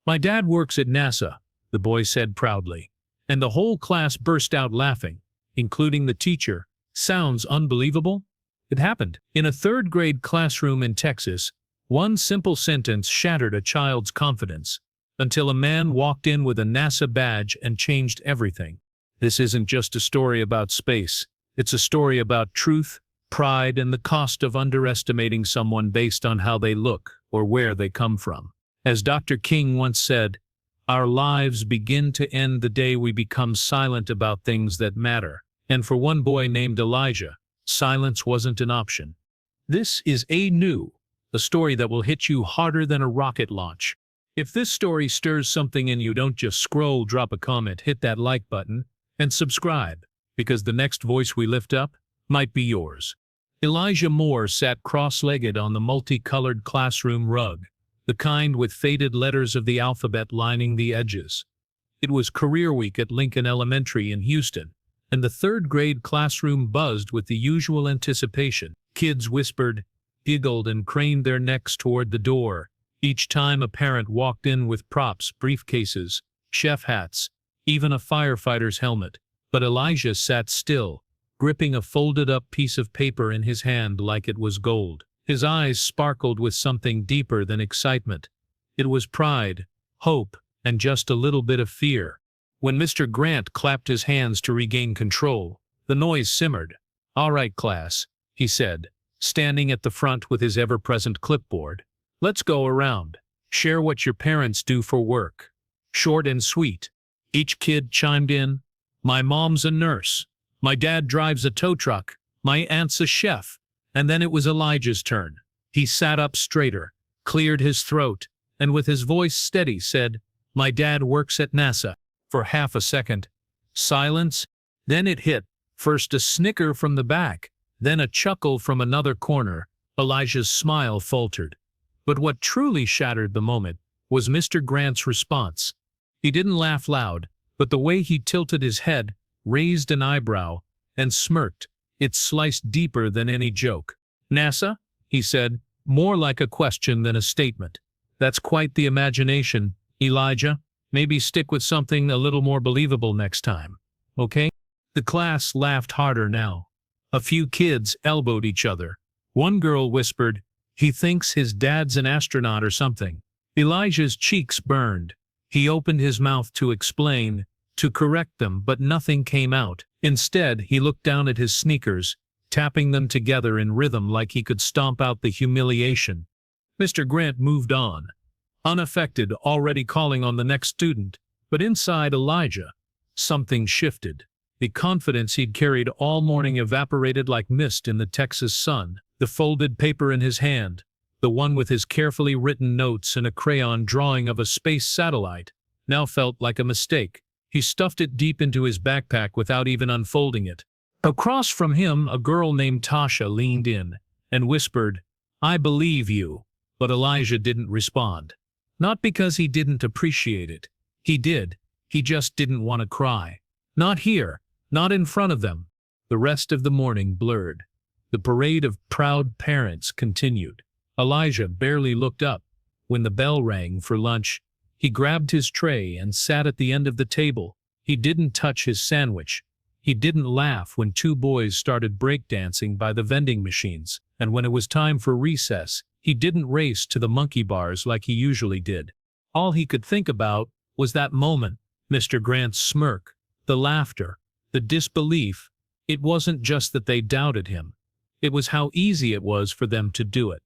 My dad works at NASA, the boy said proudly. And the whole class burst out laughing, including the teacher. Sounds unbelievable? It happened. In a third-grade classroom in Texas, one simple sentence shattered a child's confidence, until a man walked in with a NASA badge and changed everything. This isn't just a story about space. It's a story about truth, pride, and the cost of underestimating someone based on how they look or where they come from. As Dr. King once said, our lives begin to end the day we become silent about things that matter. And for one boy named Elijah, silence wasn't an option. This is a story that will hit you harder than a rocket launch. If this story stirs something in you, don't just scroll, drop a comment, hit that like button, and subscribe, because the next voice we lift up might be yours. Elijah Moore sat cross-legged on the multicolored classroom rug, the kind with faded letters of the alphabet lining the edges. It was career week at Lincoln Elementary in Houston, and the third-grade classroom buzzed with the usual anticipation. Kids whispered, giggled, and craned their necks toward the door, each time a parent walked in with props, briefcases, chef hats, even a firefighter's helmet. But Elijah sat still, gripping a folded-up piece of paper in his hand like it was gold. His eyes sparkled with something deeper than excitement. It was pride, hope, and just a little bit of fear. When Mr. Grant clapped his hands to regain control, the noise simmered. "All right, class," he said, standing at the front with his ever-present clipboard. "Let's go around. Share what your parents do for work." Short and sweet. Each kid chimed in. "My mom's a nurse. My dad drives a tow truck. My aunt's a chef." And then it was Elijah's turn. He sat up straighter, cleared his throat, and with his voice steady said, "My dad works at NASA." For half a second, silence, then it hit, first a snicker from the back, then a chuckle from another corner. Elijah's smile faltered. But what truly shattered the moment was Mr. Grant's response. He didn't laugh loud, but the way he tilted his head, raised an eyebrow, and smirked, it sliced deeper than any joke. "NASA?" he said, more like a question than a statement. "That's quite the imagination, Elijah. Maybe stick with something a little more believable next time, okay?" The class laughed harder now. A few kids elbowed each other. One girl whispered, "He thinks his dad's an astronaut or something." Elijah's cheeks burned. He opened his mouth to explain, to correct them, but nothing came out. Instead, he looked down at his sneakers, tapping them together in rhythm like he could stomp out the humiliation. Mr. Grant moved on, unaffected, already calling on the next student. But inside Elijah, something shifted. The confidence he'd carried all morning evaporated like mist in the Texas sun. The folded paper in his hand, the one with his carefully written notes and a crayon drawing of a space satellite, now felt like a mistake. He stuffed it deep into his backpack without even unfolding it. Across from him, a girl named Tasha leaned in and whispered, "I believe you." But Elijah didn't respond. Not because he didn't appreciate it. He did. He just didn't want to cry. Not here. Not in front of them. The rest of the morning blurred. The parade of proud parents continued. Elijah barely looked up. When the bell rang for lunch, he grabbed his tray and sat at the end of the table. He didn't touch his sandwich. He didn't laugh when two boys started breakdancing by the vending machines. And when it was time for recess, he didn't race to the monkey bars like he usually did. All he could think about was that moment, Mr. Grant's smirk, the laughter, the disbelief. It wasn't just that they doubted him. It was how easy it was for them to do it.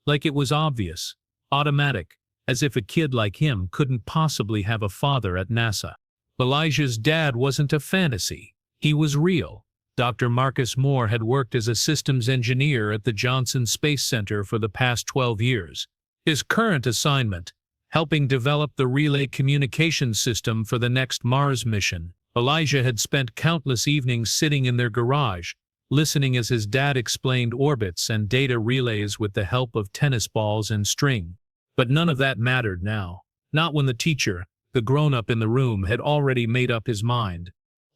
Like it was obvious, automatic, as if a kid like him couldn't possibly have a father at NASA. Elijah's dad wasn't a fantasy. He was real. Dr. Marcus Moore had worked as a systems engineer at the Johnson Space Center for the past 12 years. His current assignment, helping develop the relay communication system for the next Mars mission. Elijah had spent countless evenings sitting in their garage, listening as his dad explained orbits and data relays with the help of tennis balls and string. But none of that mattered now. Not when the teacher, the grown-up in the room, had already made up his mind.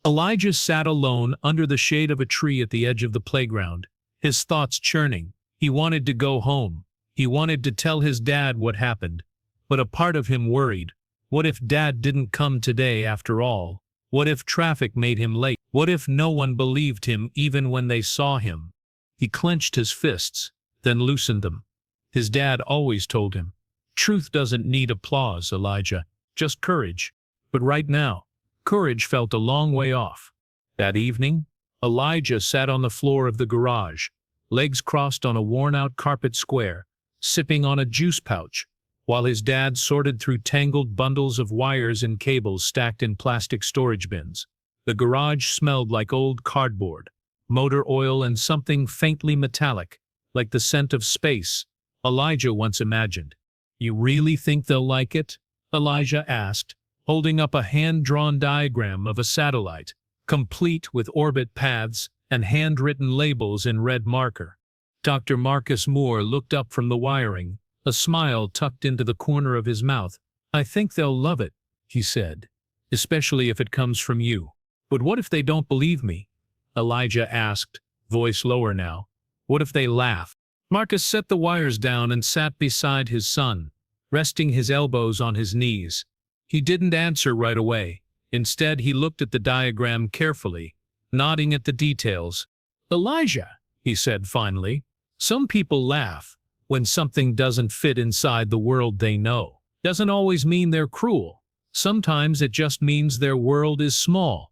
Elijah sat alone under the shade of a tree at the edge of the playground, his thoughts churning. He wanted to go home. He wanted to tell his dad what happened. But a part of him worried. What if Dad didn't come today after all? What if traffic made him late? What if no one believed him even when they saw him? He clenched his fists, then loosened them. His dad always told him, "Truth doesn't need applause, Elijah, just courage." But right now, courage felt a long way off. That evening, Elijah sat on the floor of the garage, legs crossed on a worn-out carpet square, sipping on a juice pouch, while his dad sorted through tangled bundles of wires and cables stacked in plastic storage bins. The garage smelled like old cardboard, motor oil, and something faintly metallic, like the scent of space, Elijah once imagined. "You really think they'll like it?" Elijah asked, holding up a hand-drawn diagram of a satellite, complete with orbit paths and handwritten labels in red marker. Dr. Marcus Moore looked up from the wiring, a smile tucked into the corner of his mouth. "I think they'll love it," he said, "especially if it comes from you." "But what if they don't believe me?" Elijah asked, voice lower now. "What if they laugh?" Marcus set the wires down and sat beside his son, resting his elbows on his knees. He didn't answer right away. Instead, he looked at the diagram carefully, nodding at the details. "Elijah," he said finally, "some people laugh when something doesn't fit inside the world they know. Doesn't always mean they're cruel. Sometimes it just means their world is small."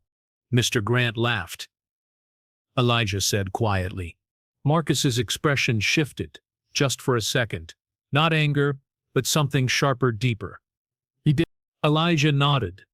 Mr. Grant laughed. Elijah said quietly. Marcus's expression shifted, just for a second. Not anger, but something sharper, deeper. "He did." Elijah nodded.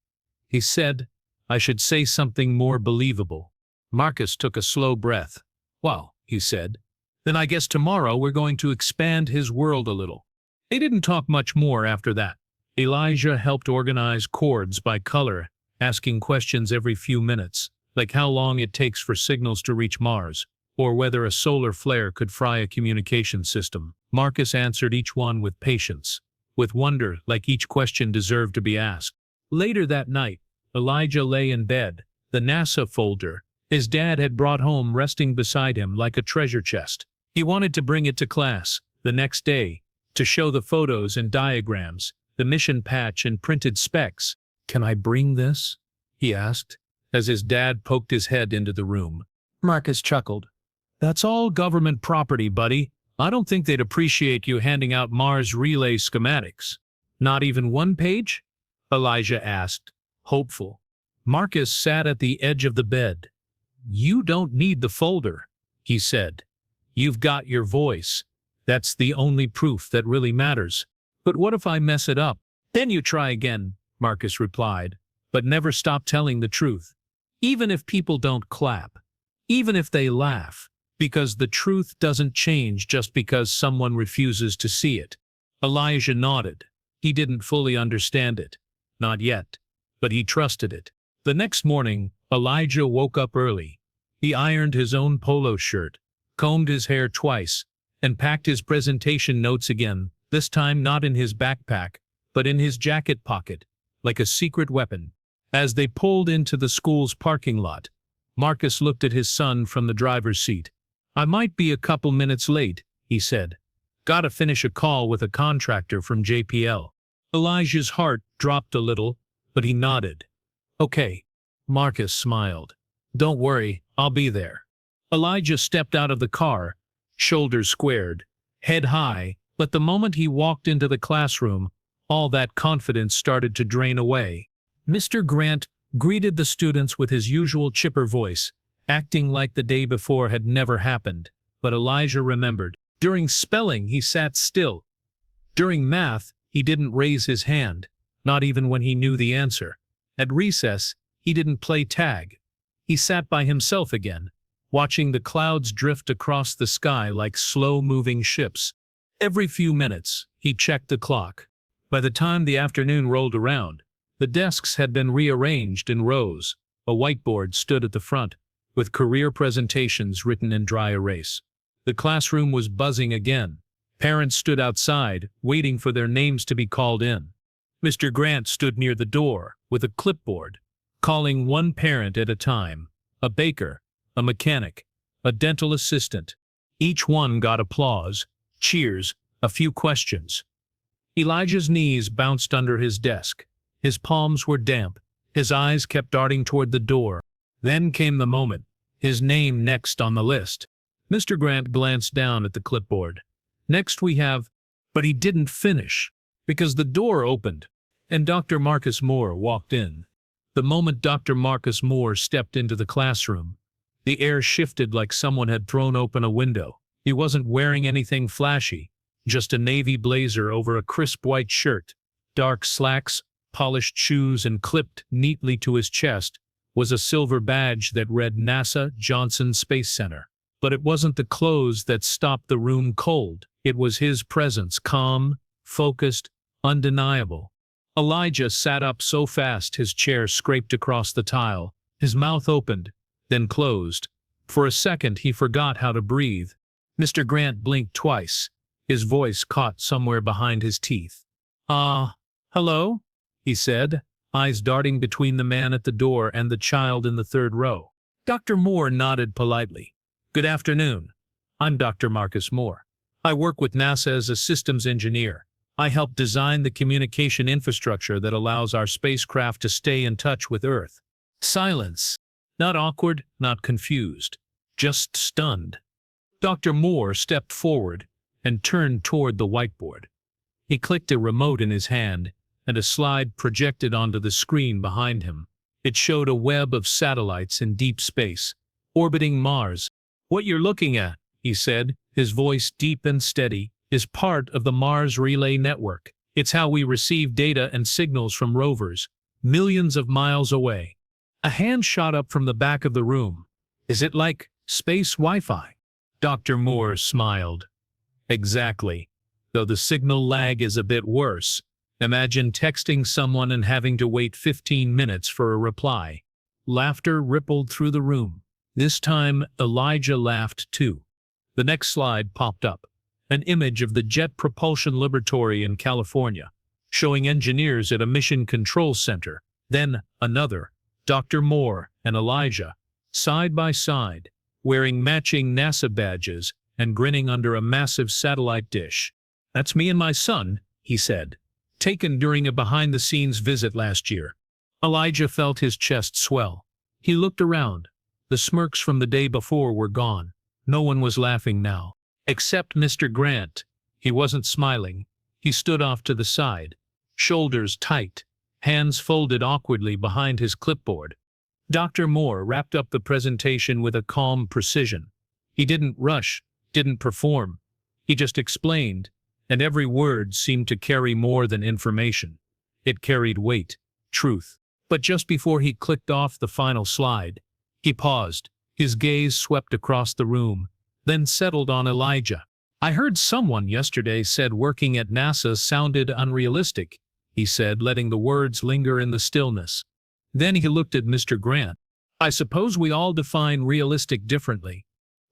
He said, "I should say something more believable." Marcus took a slow breath. "Well," he said, "then I guess tomorrow we're going to expand his world a little." They didn't talk much more after that. Elijah helped organize chords by color, asking questions every few minutes, like how long it takes for signals to reach Mars, or whether a solar flare could fry a communication system. Marcus answered each one with patience, with wonder, like each question deserved to be asked. Later that night, Elijah lay in bed, the NASA folder his dad had brought home resting beside him like a treasure chest. He wanted to bring it to class the next day, to show the photos and diagrams, the mission patch and printed specs. "Can I bring this?" he asked, as his dad poked his head into the room. Marcus chuckled. "That's all government property, buddy. I don't think they'd appreciate you handing out Mars relay schematics." "Not even one page?" Elijah asked, hopeful. Marcus sat at the edge of the bed. "You don't need the folder," he said. "You've got your voice. That's the only proof that really matters." "But what if I mess it up?" "Then you try again," Marcus replied, "but never stop telling the truth. Even if people don't clap. Even if they laugh. Because the truth doesn't change just because someone refuses to see it." Elijah nodded. He didn't fully understand it. Not yet. But he trusted it. The next morning, Elijah woke up early. He ironed his own polo shirt, combed his hair twice, and packed his presentation notes again, this time not in his backpack, but in his jacket pocket, like a secret weapon. As they pulled into the school's parking lot, Marcus looked at his son from the driver's seat. "I might be a couple minutes late," he said. "Gotta finish a call with a contractor from JPL." Elijah's heart dropped a little, but he nodded. "Okay." Marcus smiled. "Don't worry, I'll be there." Elijah stepped out of the car, shoulders squared, head high, but the moment he walked into the classroom, all that confidence started to drain away. Mr. Grant greeted the students with his usual chipper voice, acting like the day before had never happened, but Elijah remembered. During spelling, he sat still. During math, he didn't raise his hand, not even when he knew the answer. At recess, he didn't play tag. He sat by himself again, watching the clouds drift across the sky like slow-moving ships. Every few minutes, he checked the clock. By the time the afternoon rolled around, the desks had been rearranged in rows. A whiteboard stood at the front, with career presentations written in dry erase. The classroom was buzzing again. Parents stood outside, waiting for their names to be called in. Mr. Grant stood near the door, with a clipboard, calling one parent at a time, a baker, a mechanic, a dental assistant. Each one got applause, cheers, a few questions. Elijah's knees bounced under his desk. His palms were damp. His eyes kept darting toward the door. Then came the moment. His name next on the list. Mr. Grant glanced down at the clipboard. Next we have, but he didn't finish, because the door opened, and Dr. Marcus Moore walked in. The moment Dr. Marcus Moore stepped into the classroom, the air shifted like someone had thrown open a window. He wasn't wearing anything flashy, just a navy blazer over a crisp white shirt. Dark slacks, polished shoes, and clipped neatly to his chest was a silver badge that read NASA Johnson Space Center. But it wasn't the clothes that stopped the room cold. It was his presence, calm, focused, undeniable. Elijah sat up so fast his chair scraped across the tile. His mouth opened, then closed. For a second he forgot how to breathe. Mr. Grant blinked twice. His voice caught somewhere behind his teeth. Hello?" he said, eyes darting between the man at the door and the child in the third row. Dr. Moore nodded politely. "Good afternoon. I'm Dr. Marcus Moore. I work with NASA as a systems engineer. I help design the communication infrastructure that allows our spacecraft to stay in touch with Earth." Silence. Not awkward, not confused. Just stunned. Dr. Moore stepped forward and turned toward the whiteboard. He clicked a remote in his hand, and a slide projected onto the screen behind him. It showed a web of satellites in deep space, orbiting Mars. "What you're looking at," he said, his voice deep and steady, "is part of the Mars Relay Network. It's how we receive data and signals from rovers, millions of miles away." A hand shot up from the back of the room. "Is it like space Wi-Fi?" Dr. Moore smiled. "Exactly. Though the signal lag is a bit worse. Imagine texting someone and having to wait 15 minutes for a reply." Laughter rippled through the room. This time Elijah laughed too. The next slide popped up. An image of the Jet Propulsion Laboratory in California, showing engineers at a mission control center. Then another, Dr. Moore and Elijah, side by side, wearing matching NASA badges and grinning under a massive satellite dish. "That's me and my son," he said, "taken during a behind-the-scenes visit last year." Elijah felt his chest swell. He looked around. The smirks from the day before were gone. No one was laughing now. Except Mr. Grant. He wasn't smiling. He stood off to the side, shoulders tight, hands folded awkwardly behind his clipboard. Dr. Moore wrapped up the presentation with a calm precision. He didn't rush, didn't perform. He just explained, and every word seemed to carry more than information. It carried weight, truth. But just before he clicked off the final slide, he paused. His gaze swept across the room, then settled on Elijah. "I heard someone yesterday said working at NASA sounded unrealistic," he said, letting the words linger in the stillness. Then he looked at Mr. Grant. "I suppose we all define realistic differently."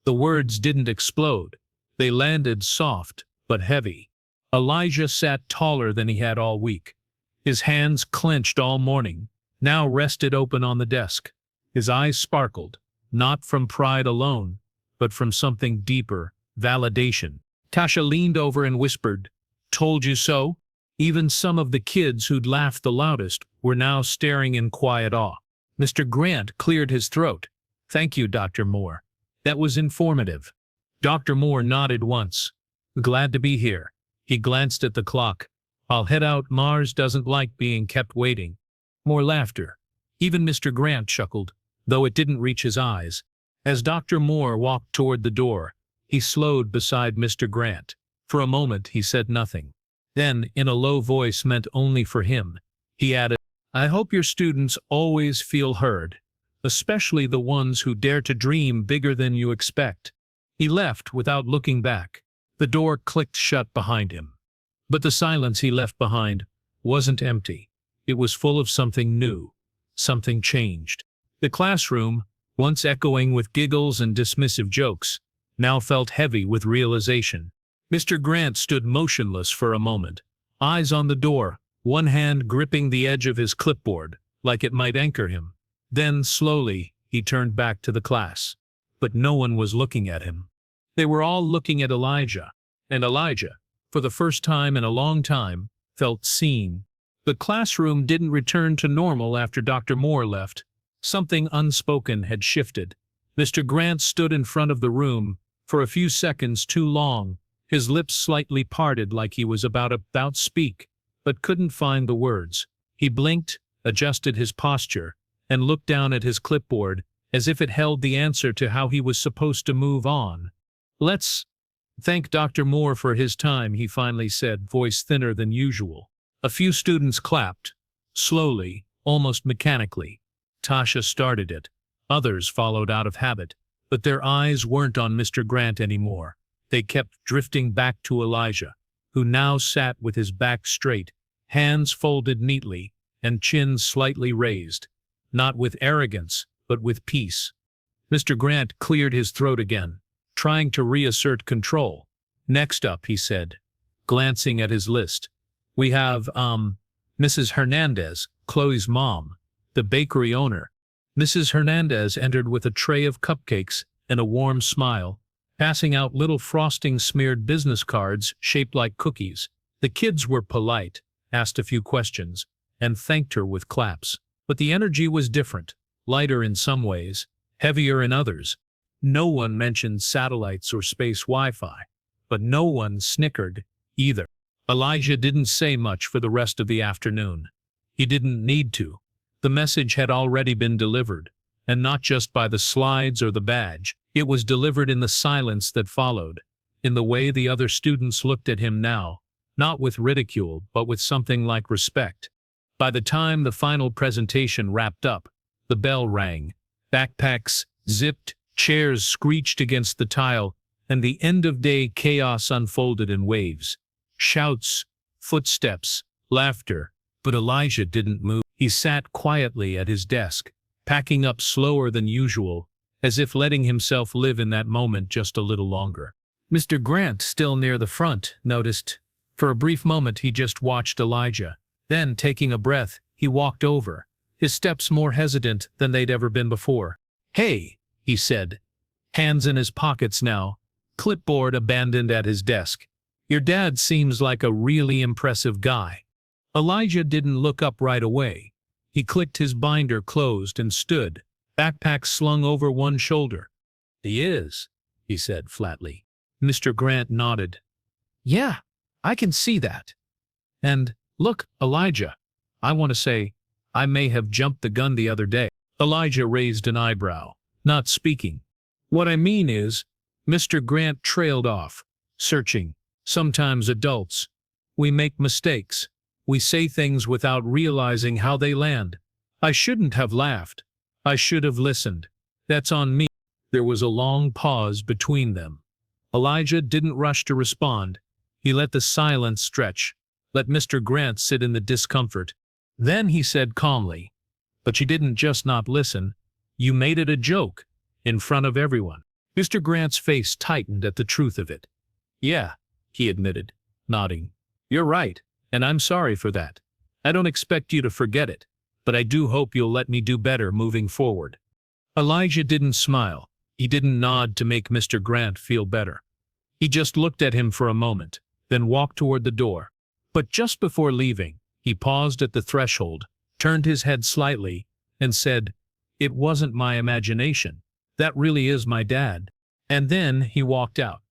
The words didn't explode. They landed soft, but heavy. Elijah sat taller than he had all week. His hands, clenched all morning, now rested open on the desk. His eyes sparkled, not from pride alone, but from something deeper, validation. Tasha leaned over and whispered, "Told you so?" Even some of the kids who'd laughed the loudest were now staring in quiet awe. Mr. Grant cleared his throat. "Thank you, Dr. Moore. That was informative." Dr. Moore nodded once. "Glad to be here." He glanced at the clock. "I'll head out. Mars doesn't like being kept waiting." More laughter. Even Mr. Grant chuckled, though it didn't reach his eyes. As Dr. Moore walked toward the door, he slowed beside Mr. Grant. For a moment he said nothing. Then, in a low voice meant only for him, he added, "I hope your students always feel heard, especially the ones who dare to dream bigger than you expect." He left without looking back. The door clicked shut behind him. But the silence he left behind wasn't empty. It was full of something new, something changed. The classroom, once echoing with giggles and dismissive jokes, now felt heavy with realization. Mr. Grant stood motionless for a moment, eyes on the door, one hand gripping the edge of his clipboard, like it might anchor him. Then, slowly, he turned back to the class. But no one was looking at him. They were all looking at Elijah, and Elijah, for the first time in a long time, felt seen. The classroom didn't return to normal after Dr. Moore left. Something unspoken had shifted. Mr. Grant stood in front of the room for a few seconds too long, his lips slightly parted like he was about to speak, but couldn't find the words. He blinked, adjusted his posture, and looked down at his clipboard as if it held the answer to how he was supposed to move on. "Let's thank Dr. Moore for his time," he finally said, voice thinner than usual. A few students clapped, slowly, almost mechanically. Tasha started it. Others followed out of habit, but their eyes weren't on Mr. Grant anymore. They kept drifting back to Elijah, who now sat with his back straight, hands folded neatly, and chin slightly raised. Not with arrogance, but with peace. Mr. Grant cleared his throat again, trying to reassert control. "Next up," he said, glancing at his list. "We have, Mrs. Hernandez, Chloe's mom, the bakery owner." Mrs. Hernandez entered with a tray of cupcakes and a warm smile, passing out little frosting-smeared business cards shaped like cookies. The kids were polite, asked a few questions, and thanked her with claps. But the energy was different, lighter in some ways, heavier in others. No one mentioned satellites or space Wi-Fi, but no one snickered either. Elijah didn't say much for the rest of the afternoon. He didn't need to. The message had already been delivered, and not just by the slides or the badge. It was delivered in the silence that followed, in the way the other students looked at him now, not with ridicule, but with something like respect. By the time the final presentation wrapped up, the bell rang, backpacks zipped, chairs screeched against the tile, and the end-of-day chaos unfolded in waves. Shouts, footsteps, laughter, but Elijah didn't move. He sat quietly at his desk, packing up slower than usual, as if letting himself live in that moment just a little longer. Mr. Grant, still near the front, noticed. For a brief moment he just watched Elijah. Then, taking a breath, he walked over, his steps more hesitant than they'd ever been before. "Hey," he said, hands in his pockets now, clipboard abandoned at his desk. "Your dad seems like a really impressive guy." Elijah didn't look up right away. He clicked his binder closed and stood, backpack slung over one shoulder. "He is," he said flatly. Mr. Grant nodded. "Yeah, I can see that. And, look, Elijah, I want to say, I may have jumped the gun the other day." Elijah raised an eyebrow, not speaking. "What I mean is," Mr. Grant trailed off, searching. "Sometimes adults, we make mistakes. We say things without realizing how they land. I shouldn't have laughed. I should have listened. That's on me." There was a long pause between them. Elijah didn't rush to respond. He let the silence stretch, let Mr. Grant sit in the discomfort. Then he said calmly, "But you didn't just not listen. You made it a joke, in front of everyone." Mr. Grant's face tightened at the truth of it. "Yeah," he admitted, nodding. "You're right, and I'm sorry for that. I don't expect you to forget it, but I do hope you'll let me do better moving forward." Elijah didn't smile. He didn't nod to make Mr. Grant feel better. He just looked at him for a moment, then walked toward the door. But just before leaving, he paused at the threshold, turned his head slightly, and said, "It wasn't my imagination. That really is my dad." And then he walked out.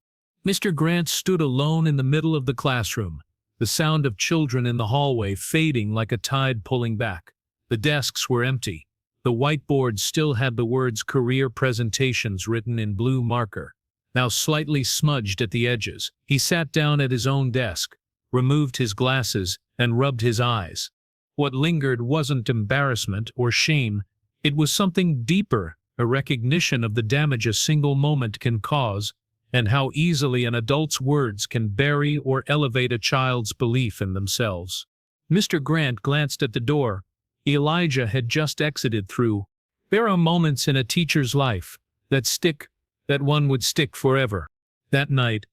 Mr. Grant stood alone in the middle of the classroom, the sound of children in the hallway fading like a tide pulling back. The desks were empty. The whiteboard still had the words "Career Presentations" written in blue marker, now slightly smudged at the edges. He sat down at his own desk, removed his glasses, and rubbed his eyes. What lingered wasn't embarrassment or shame. It was something deeper, a recognition of the damage a single moment can cause, and how easily an adult's words can bury or elevate a child's belief in themselves. Mr. Grant glanced at the door Elijah had just exited through. There are moments in a teacher's life that stick, that one would stick forever. That night,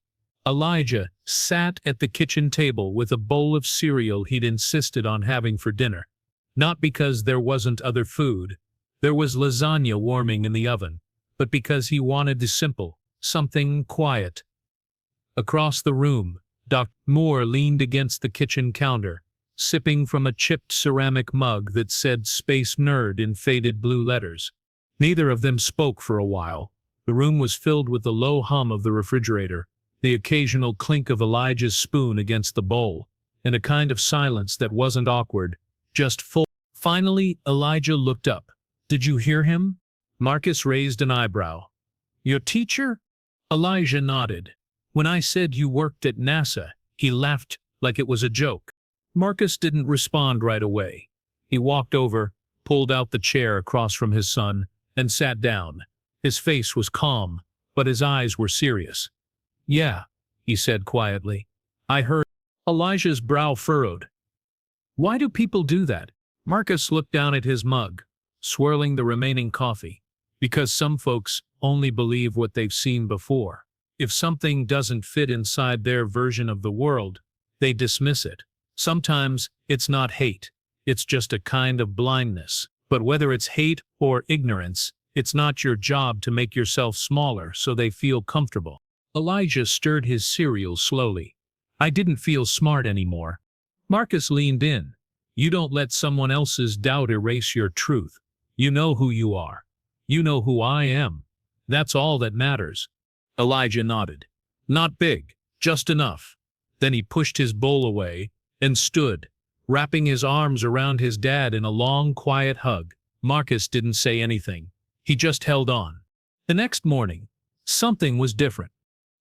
Elijah sat at the kitchen table with a bowl of cereal he'd insisted on having for dinner. Not because there wasn't other food, there was lasagna warming in the oven, but because he wanted the simple, something quiet. Across the room, Dr. Moore leaned against the kitchen counter, sipping from a chipped ceramic mug that said Space Nerd in faded blue letters. Neither of them spoke for a while. The room was filled with the low hum of the refrigerator, the occasional clink of Elijah's spoon against the bowl, and a kind of silence that wasn't awkward, just full. Finally, Elijah looked up. "Did you hear him?" Marcus raised an eyebrow. "Your teacher?" Elijah nodded. "When I said you worked at NASA," he laughed like it was a joke. Marcus didn't respond right away. He walked over, pulled out the chair across from his son, and sat down. His face was calm, but his eyes were serious. "Yeah," he said quietly. "I heard." Elijah's brow furrowed. "Why do people do that?" Marcus looked down at his mug, swirling the remaining coffee. "Because some folks only believe what they've seen before. If something doesn't fit inside their version of the world, they dismiss it. Sometimes it's not hate, it's just a kind of blindness. But whether it's hate or ignorance, it's not your job to make yourself smaller so they feel comfortable." Elijah stirred his cereal slowly. "I didn't feel smart anymore." Marcus leaned in. "You don't let someone else's doubt erase your truth. You know who you are. You know who I am. That's all that matters." Elijah nodded. "Not big, just enough." Then he pushed his bowl away and stood, wrapping his arms around his dad in a long, quiet hug. Marcus didn't say anything. He just held on. The next morning, something was different.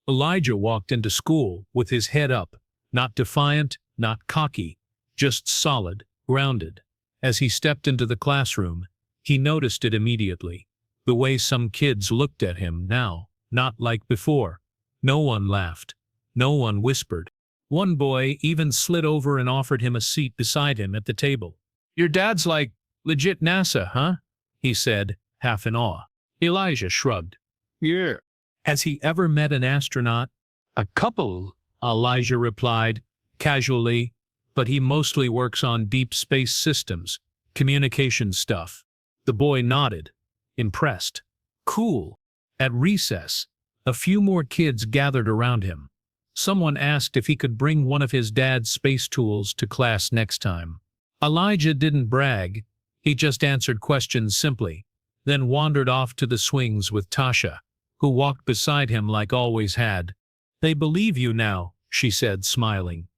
Elijah walked into school with his head up, not defiant, not cocky, just solid, grounded. As he stepped into the classroom, he noticed it immediately. The way some kids looked at him now, not like before. No one laughed. No one whispered. One boy even slid over and offered him a seat beside him at the table. "Your dad's like legit NASA, huh?" he said, half in awe. Elijah shrugged. "Yeah." "Has he ever met an astronaut?" "A couple," Elijah replied, casually, "but he mostly works on deep space systems, communication stuff." The boy nodded, impressed. "Cool." At recess, a few more kids gathered around him. Someone asked if he could bring one of his dad's space tools to class next time. Elijah didn't brag, he just answered questions simply, then wandered off to the swings with Tasha, who walked beside him like always had. "They believe you now," she said, smiling.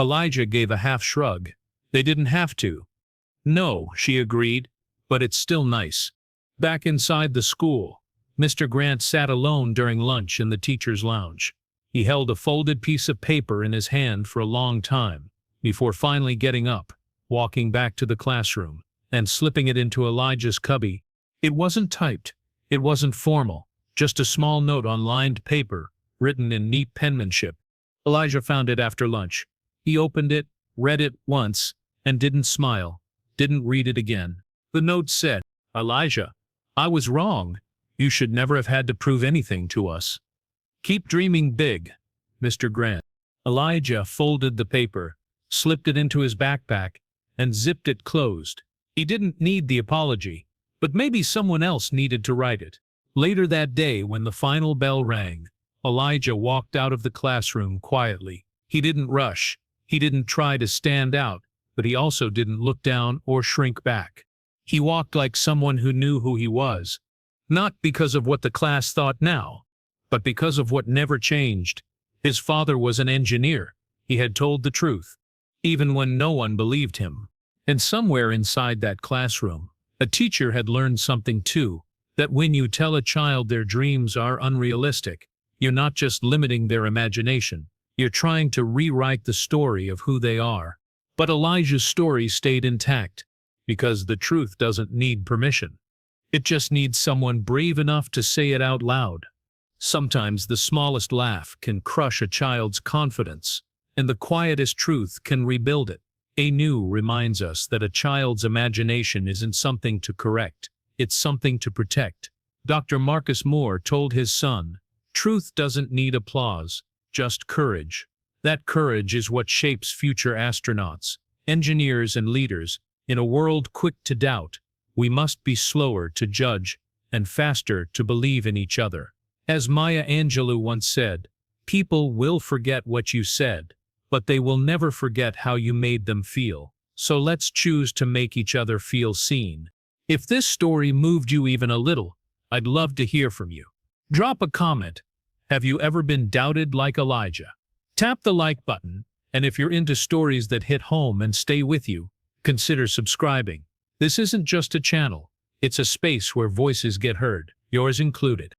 Elijah gave a half shrug. "They didn't have to." "No," she agreed, "but it's still nice." Back inside the school, Mr. Grant sat alone during lunch in the teacher's lounge. He held a folded piece of paper in his hand for a long time, before finally getting up, walking back to the classroom, and slipping it into Elijah's cubby. It wasn't typed. It wasn't formal. Just a small note on lined paper, written in neat penmanship. Elijah found it after lunch. He opened it, read it once, and didn't smile, didn't read it again. The note said, "Elijah, I was wrong. You should never have had to prove anything to us. Keep dreaming big, Mr. Grant." Elijah folded the paper, slipped it into his backpack, and zipped it closed. He didn't need the apology, but maybe someone else needed to write it. Later that day, when the final bell rang, Elijah walked out of the classroom quietly. He didn't rush. He didn't try to stand out, but he also didn't look down or shrink back. He walked like someone who knew who he was, not because of what the class thought now, but because of what never changed. His father was an engineer. He had told the truth, even when no one believed him. And somewhere inside that classroom, a teacher had learned something too, that when you tell a child their dreams are unrealistic, you're not just limiting their imagination, you're trying to rewrite the story of who they are. But Elijah's story stayed intact, because the truth doesn't need permission. It just needs someone brave enough to say it out loud. Sometimes the smallest laugh can crush a child's confidence, and the quietest truth can rebuild it. Anu reminds us that a child's imagination isn't something to correct, it's something to protect. Dr. Marcus Moore told his son, "Truth doesn't need applause, just courage." That courage is what shapes future astronauts, engineers, and leaders. In a world quick to doubt, we must be slower to judge and faster to believe in each other. As Maya Angelou once said, "People will forget what you said, but they will never forget how you made them feel. So let's choose to make each other feel seen. If this story moved you even a little, I'd love to hear from you. Drop a comment. Have you ever been doubted like Elijah? Tap the like button, and if you're into stories that hit home and stay with you, consider subscribing. This isn't just a channel, it's a space where voices get heard, yours included.